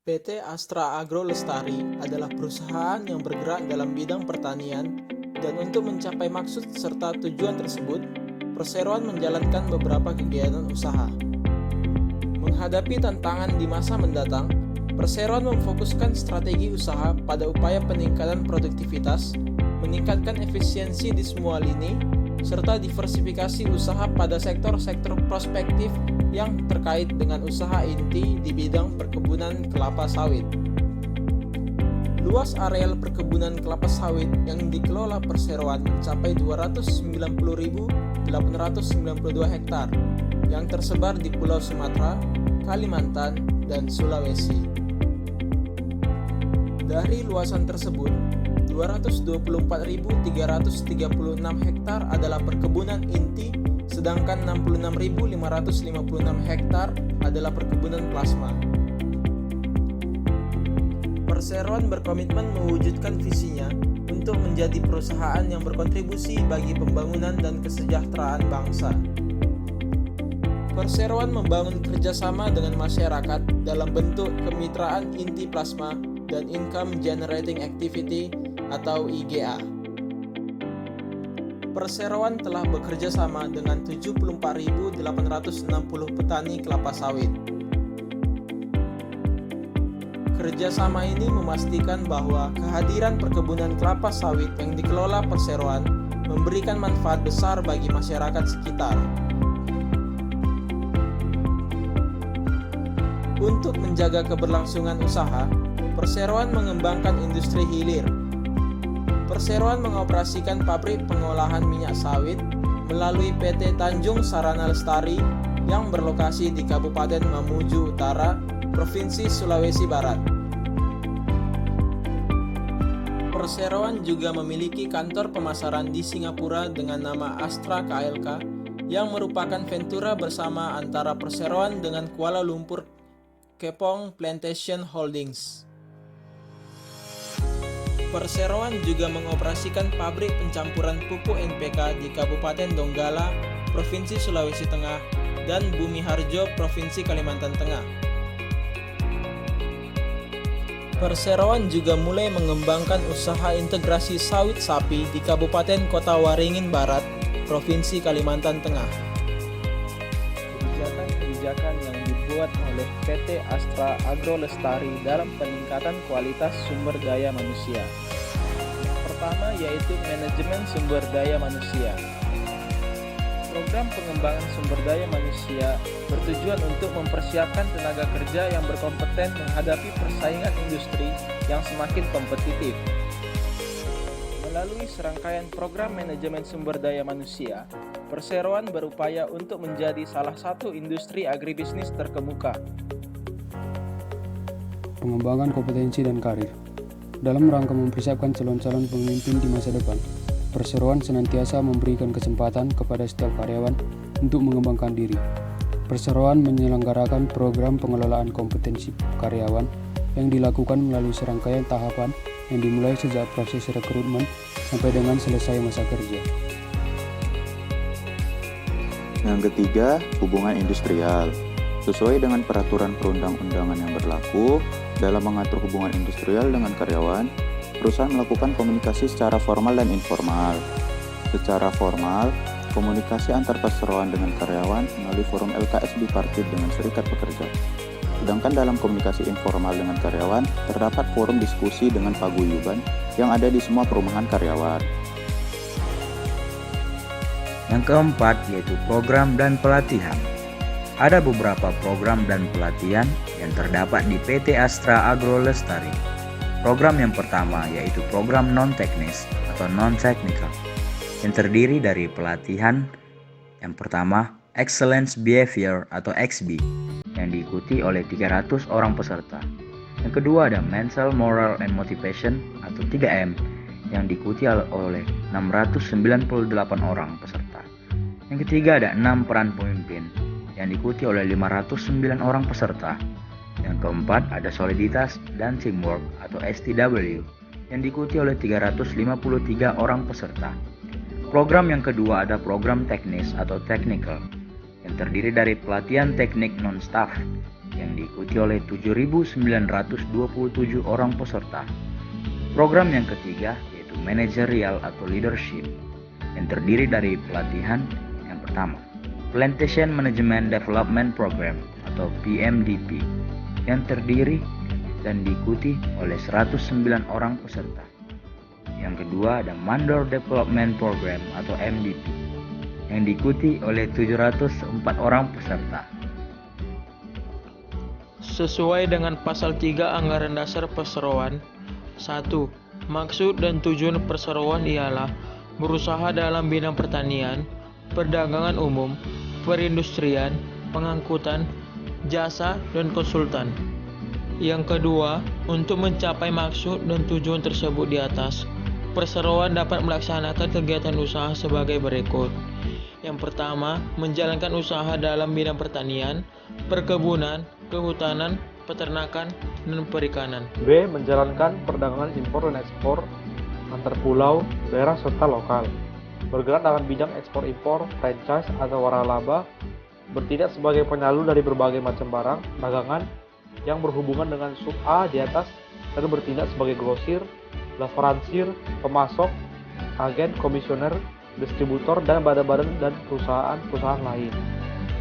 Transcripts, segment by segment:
PT Astra Agro Lestari adalah perusahaan yang bergerak dalam bidang pertanian dan untuk mencapai maksud serta tujuan tersebut, perseroan menjalankan beberapa kegiatan usaha. Menghadapi tantangan di masa mendatang, perseroan memfokuskan strategi usaha pada upaya peningkatan produktivitas, meningkatkan efisiensi di semua lini, serta diversifikasi usaha pada sektor-sektor prospektif yang terkait dengan usaha inti di bidang perkebunan kelapa sawit. Luas areal perkebunan kelapa sawit yang dikelola perseroan mencapai 290.892 hektar yang tersebar di Pulau Sumatera, Kalimantan, dan Sulawesi. Dari luasan tersebut, 224.336 hektar adalah perkebunan inti, sedangkan 66.556 hektar adalah perkebunan plasma. Perseroan berkomitmen mewujudkan visinya untuk menjadi perusahaan yang berkontribusi bagi pembangunan dan kesejahteraan bangsa. Perseroan membangun kerjasama dengan masyarakat dalam bentuk kemitraan inti plasma dan Income Generating Activity atau IGA. Perseroan telah bekerja sama dengan 74.860 petani kelapa sawit. Kerjasama ini memastikan bahwa kehadiran perkebunan kelapa sawit yang dikelola perseroan memberikan manfaat besar bagi masyarakat sekitar. Untuk menjaga keberlangsungan usaha, perseroan mengembangkan industri hilir. Perseroan mengoperasikan pabrik pengolahan minyak sawit melalui PT Tanjung Sarana Lestari yang berlokasi di Kabupaten Mamuju Utara, Provinsi Sulawesi Barat. Perseroan juga memiliki kantor pemasaran di Singapura dengan nama Astra KLK yang merupakan ventura bersama antara Perseroan dengan Kuala Lumpur Kepong Plantation Holdings. Perseroan juga mengoperasikan pabrik pencampuran pupuk NPK di Kabupaten Donggala, Provinsi Sulawesi Tengah, dan Bumi Harjo, Provinsi Kalimantan Tengah. Perseroan juga mulai mengembangkan usaha integrasi sawit sapi di Kabupaten Kota Waringin Barat, Provinsi Kalimantan Tengah. Kebijakan yang dibuat oleh PT Astra Agro Lestari dalam peningkatan kualitas sumber daya manusia. Yang pertama yaitu manajemen sumber daya manusia. Program pengembangan sumber daya manusia bertujuan untuk mempersiapkan tenaga kerja yang berkompeten menghadapi persaingan industri yang semakin kompetitif. Melalui serangkaian program manajemen sumber daya manusia, Perseroan berupaya untuk menjadi salah satu industri agribisnis terkemuka. Pengembangan kompetensi dan karir. Dalam rangka mempersiapkan calon-calon pemimpin di masa depan, Perseroan senantiasa memberikan kesempatan kepada setiap karyawan untuk mengembangkan diri. Perseroan menyelenggarakan program pengelolaan kompetensi karyawan yang dilakukan melalui serangkaian tahapan yang dimulai sejak proses rekrutmen sampai dengan selesai masa kerja. Yang ketiga, hubungan industrial. Sesuai dengan peraturan perundang-undangan yang berlaku, dalam mengatur hubungan industrial dengan karyawan, perusahaan melakukan komunikasi secara formal dan informal. Secara formal, komunikasi antar perseroan dengan karyawan melalui forum LKS bipartit dengan serikat pekerja. Sedangkan dalam komunikasi informal dengan karyawan, terdapat forum diskusi dengan paguyuban yang ada di semua perumahan karyawan. Yang keempat yaitu program dan pelatihan. Ada beberapa program dan pelatihan yang terdapat di PT Astra Agro Lestari. Program yang pertama yaitu program non-teknis atau non-technical yang terdiri dari pelatihan yang pertama Excellence Behavior atau XB yang diikuti oleh 300 orang peserta. Yang kedua ada Mental, Moral, and Motivation atau 3M yang diikuti oleh 698 orang peserta. Yang ketiga ada 6 peran pemimpin yang diikuti oleh 509 orang peserta. Yang keempat ada soliditas dan teamwork atau STW yang diikuti oleh 353 orang peserta. Program yang kedua ada program teknis atau technical yang terdiri dari pelatihan teknik non-staff yang diikuti oleh 7.927 orang peserta. Program yang ketiga yaitu managerial atau leadership yang terdiri dari pelatihan yang pertama, Plantation Management Development Program atau PMDP yang terdiri dan diikuti oleh 109 orang peserta. Yang kedua ada Mandor Development Program atau MDP yang diikuti oleh 704 orang peserta. Sesuai dengan pasal 3 Anggaran Dasar Perseroan, 1. Maksud dan tujuan perseroan ialah berusaha dalam bidang pertanian, perdagangan umum, perindustrian, pengangkutan, jasa, dan konsultan. Yang kedua, untuk mencapai maksud dan tujuan tersebut di atas, perseroan dapat melaksanakan kegiatan usaha sebagai berikut. Yang pertama, menjalankan usaha dalam bidang pertanian, perkebunan, kehutanan, peternakan, dan perikanan. B. Menjalankan perdagangan impor dan ekspor antar pulau, daerah, serta lokal. Bergerak dalam bidang ekspor-impor, franchise, atau waralaba, bertindak sebagai penyalur dari berbagai macam barang, dagangan, yang berhubungan dengan sub A di atas, dan bertindak sebagai grosir, laveransir, pemasok, agen, komisioner, distributor, dan badan-badan dan perusahaan-perusahaan lain,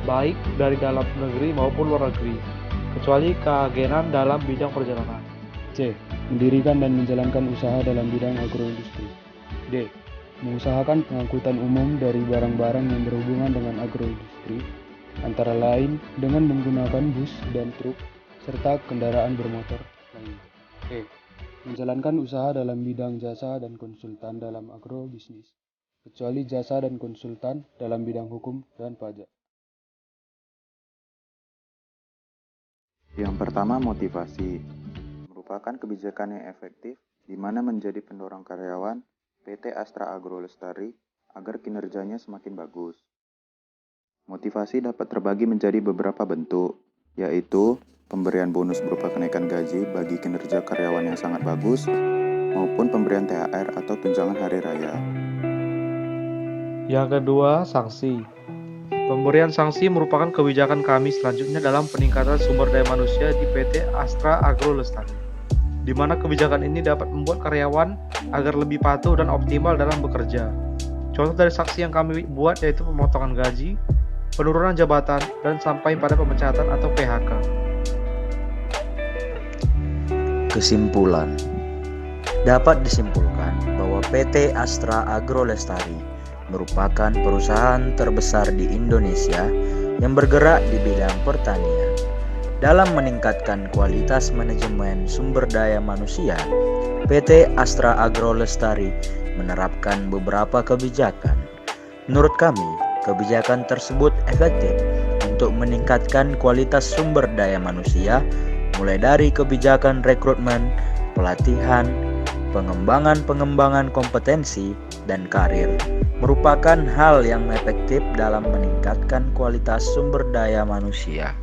baik dari dalam negeri maupun luar negeri, kecuali keagenan dalam bidang perjalanan. C. Mendirikan dan menjalankan usaha dalam bidang agroindustri. D. Mengusahakan pengangkutan umum dari barang-barang yang berhubungan dengan agroindustri, antara lain dengan menggunakan bus dan truk, serta kendaraan bermotor lain. E. Menjalankan usaha dalam bidang jasa dan konsultan dalam agrobisnis, kecuali jasa dan konsultan dalam bidang hukum dan pajak. Yang pertama, motivasi. Merupakan kebijakan yang efektif di mana menjadi pendorong karyawan PT Astra Agro Lestari agar kinerjanya semakin bagus. Motivasi dapat terbagi menjadi beberapa bentuk, yaitu pemberian bonus berupa kenaikan gaji bagi kinerja karyawan yang sangat bagus, maupun pemberian THR atau tunjangan hari raya. Yang kedua, sanksi. Pemberian sanksi merupakan kebijakan kami selanjutnya dalam peningkatan sumber daya manusia di PT Astra Agro Lestari, di mana kebijakan ini dapat membuat karyawan agar lebih patuh dan optimal dalam bekerja. Contoh dari sanksi yang kami buat yaitu pemotongan gaji, penurunan jabatan, dan sampai pada pemecatan atau PHK. Kesimpulan. Dapat disimpulkan bahwa PT Astra Agro Lestari merupakan perusahaan terbesar di Indonesia yang bergerak di bidang pertanian. Dalam meningkatkan kualitas manajemen sumber daya manusia, PT Astra Agro Lestari menerapkan beberapa kebijakan. Menurut kami, kebijakan tersebut efektif untuk meningkatkan kualitas sumber daya manusia, mulai dari kebijakan rekrutmen, pelatihan, pengembangan kompetensi, dan karir, merupakan hal yang efektif dalam meningkatkan kualitas sumber daya manusia.